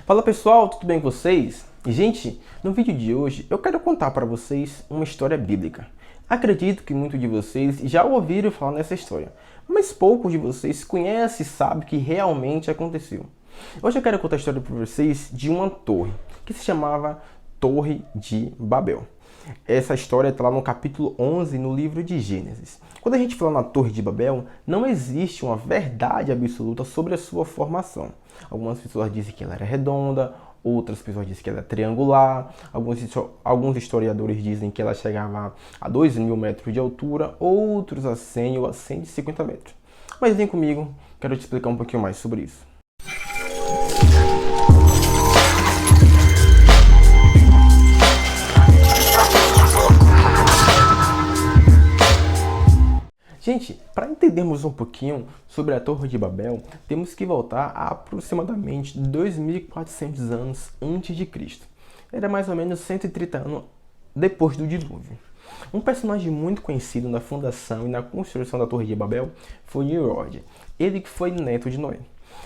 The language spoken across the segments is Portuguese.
Fala pessoal, tudo bem com vocês? Gente, no vídeo de hoje eu quero contar para vocês uma história bíblica. Acredito que muitos de vocês já ouviram falar nessa história, mas poucos de vocês conhecem e sabem o que realmente aconteceu. Hoje eu quero contar a história para vocês de uma torre, que se chamava Torre de Babel. Essa história está lá no capítulo 11, no livro de Gênesis. Quando a gente fala na Torre de Babel, não existe uma verdade absoluta sobre a sua formação. Algumas pessoas dizem que ela era redonda, outras pessoas dizem que ela é triangular, alguns historiadores dizem que ela chegava a 2.000 metros de altura, outros a 100 ou a 150 metros. Mas vem comigo, quero te explicar um pouquinho mais sobre isso. Gente, para entendermos um pouquinho sobre a Torre de Babel, temos que voltar a aproximadamente 2.400 anos antes de Cristo. Era mais ou menos 130 anos depois do dilúvio. Um personagem muito conhecido na fundação e na construção da Torre de Babel foi Nimrod, ele que foi neto de Noé.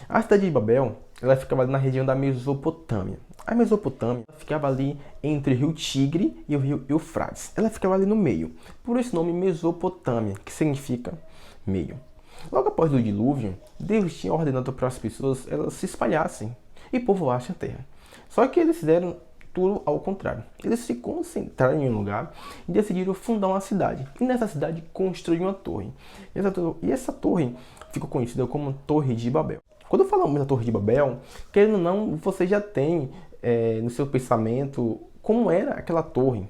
A cidade de Babel, ela ficava ali na região da Mesopotâmia. A Mesopotâmia ficava ali entre o rio Tigre e o rio Eufrates. Ela ficava ali no meio. Por esse nome Mesopotâmia, que significa meio. Logo após o dilúvio, Deus tinha ordenado para as pessoas elas se espalhassem e povoassem a terra. Só que eles fizeram tudo ao contrário. Eles se concentraram em um lugar e decidiram fundar uma cidade. E nessa cidade construíram uma torre. E essa torre ficou conhecida como Torre de Babel. Quando falamos da Torre de Babel, querendo ou não, você já tem no seu pensamento como era aquela torre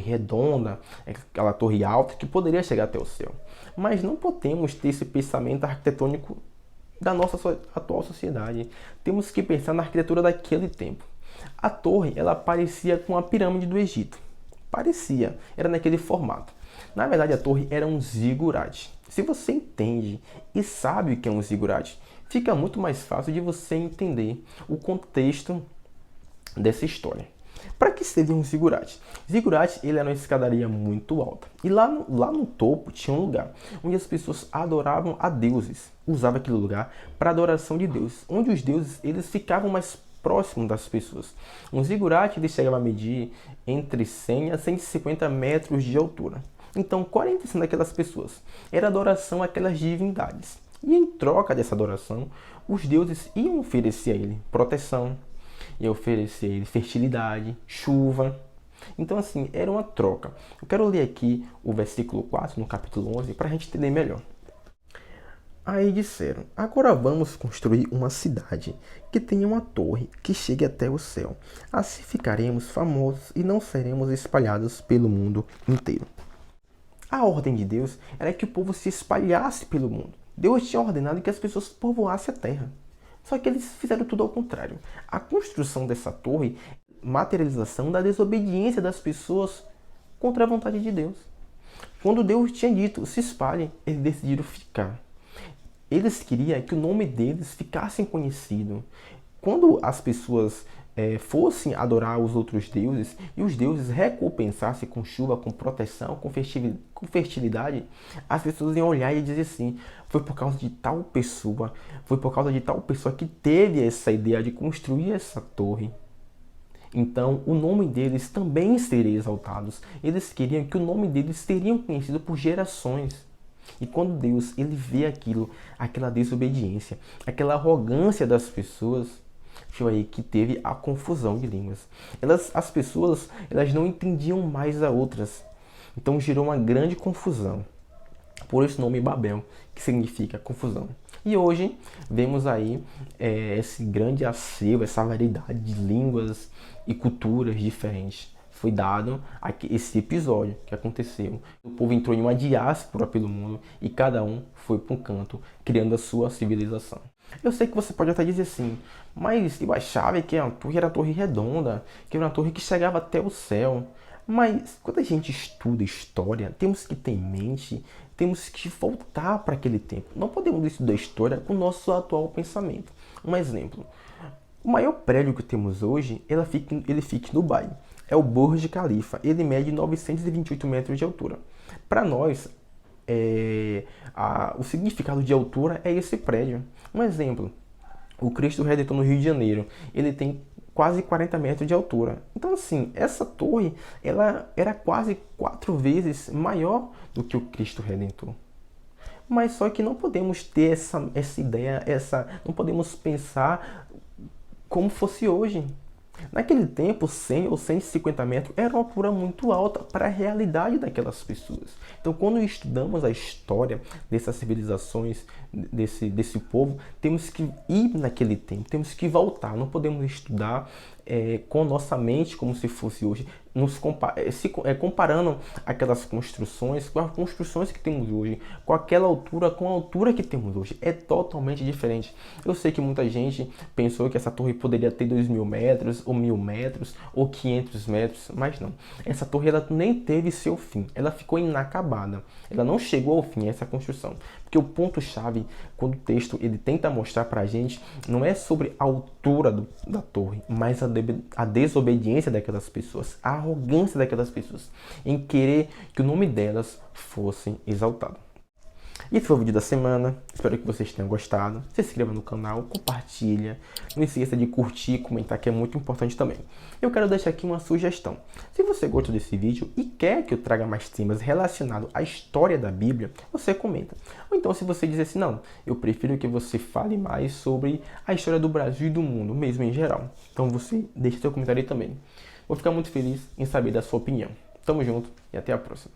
redonda, aquela torre alta que poderia chegar até o céu. Mas não podemos ter esse pensamento arquitetônico da nossa atual sociedade. Temos que pensar na arquitetura daquele tempo. A torre, ela parecia com a pirâmide do Egito. Parecia, era naquele formato. Na verdade, a torre era um zigurate. Se você entende e sabe o que é um zigurate, fica muito mais fácil de você entender o contexto dessa história. Para que seria um zigurate? Zigurate, ele era uma escadaria muito alta. E lá no topo tinha um lugar onde as pessoas adoravam a deuses. Usavam aquele lugar para adoração de Deus, onde os deuses eles ficavam mais próximos das pessoas. Um zigurate ele chegava a medir entre 100 a 150 metros de altura. Então, 40% daquelas pessoas era adoração àquelas divindades. E em troca dessa adoração, os deuses iam oferecer a ele proteção, iam oferecer a ele fertilidade, chuva. Então, assim, era uma troca. Eu quero ler aqui o versículo 4, no capítulo 11, para a gente entender melhor. Aí disseram, agora vamos construir uma cidade que tenha uma torre que chegue até o céu. Assim ficaremos famosos e não seremos espalhados pelo mundo inteiro. A ordem de Deus era que o povo se espalhasse pelo mundo. Deus tinha ordenado que as pessoas povoassem a terra. Só que eles fizeram tudo ao contrário. A construção dessa torre, materialização da desobediência das pessoas contra a vontade de Deus. Quando Deus tinha dito, se espalhem, eles decidiram ficar. Eles queriam que o nome deles ficasse conhecido. Quando as pessoas fossem adorar os outros deuses e os deuses recompensassem com chuva, com proteção, com fertilidade, as pessoas iam olhar e dizer assim, foi por causa de tal pessoa, foi por causa de tal pessoa que teve essa ideia de construir essa torre. Então, o nome deles também seria exaltado. Eles queriam que o nome deles seria conhecido por gerações. E quando Deus ele vê aquilo, aquela desobediência, aquela arrogância das pessoas, foi aí que teve a confusão de línguas. As pessoas elas não entendiam mais as outras. Então gerou uma grande confusão. Por esse nome Babel, que significa confusão. E hoje vemos aí esse grande acervo, essa variedade de línguas e culturas diferentes. Foi dado esse episódio que aconteceu. O povo entrou em uma diáspora pelo mundo e cada um foi para um canto, criando a sua civilização. Eu sei que você pode até dizer assim, mas eu achava que a torre era uma torre redonda, que era uma torre que chegava até o céu. Mas quando a gente estuda história, temos que ter em mente, temos que voltar para aquele tempo. Não podemos estudar história com o nosso atual pensamento. Um exemplo, o maior prédio que temos hoje, ele fica em Dubai. É o Burj Khalifa. Ele mede 928 metros de altura. Para nós, o significado de altura é esse prédio. Um exemplo, O Cristo Redentor no Rio de Janeiro, ele tem quase 40 metros de altura. Então, assim, essa torre, ela era quase 4 vezes maior do que o Cristo Redentor. Mas só que não podemos ter essa ideia, não podemos pensar como fosse hoje. Naquele tempo, 100 ou 150 metros era uma altura muito alta para a realidade daquelas pessoas. Então, quando estudamos a história dessas civilizações, desse povo, temos que ir naquele tempo, temos que voltar. Não podemos estudar com nossa mente como se fosse hoje, comparando aquelas construções com as construções que temos hoje, com aquela altura, com a altura que temos hoje. É totalmente diferente. Eu sei que muita gente pensou que essa torre poderia ter 2.000 metros, ou 1.000 metros, ou 500 metros, mas não. Essa torre ela nem teve seu fim, ela ficou inacabada. Ela não chegou ao fim, essa construção. Porque o ponto-chave, quando o texto ele tenta mostrar para a gente, não é sobre a altura da torre, mas a desobediência daquelas pessoas, a arrogância daquelas pessoas, em querer que o nome delas fosse exaltado. Esse foi o vídeo da semana, espero que vocês tenham gostado. Se inscreva no canal, compartilha, não esqueça de curtir e comentar, que é muito importante também. Eu quero deixar aqui uma sugestão. Se você gostou desse vídeo e quer que eu traga mais temas relacionados à história da Bíblia, você comenta. Ou então se você dizer assim, não, eu prefiro que você fale mais sobre a história do Brasil e do mundo, mesmo em geral. Então você deixa seu comentário aí também. Vou ficar muito feliz em saber da sua opinião. Tamo junto e até a próxima.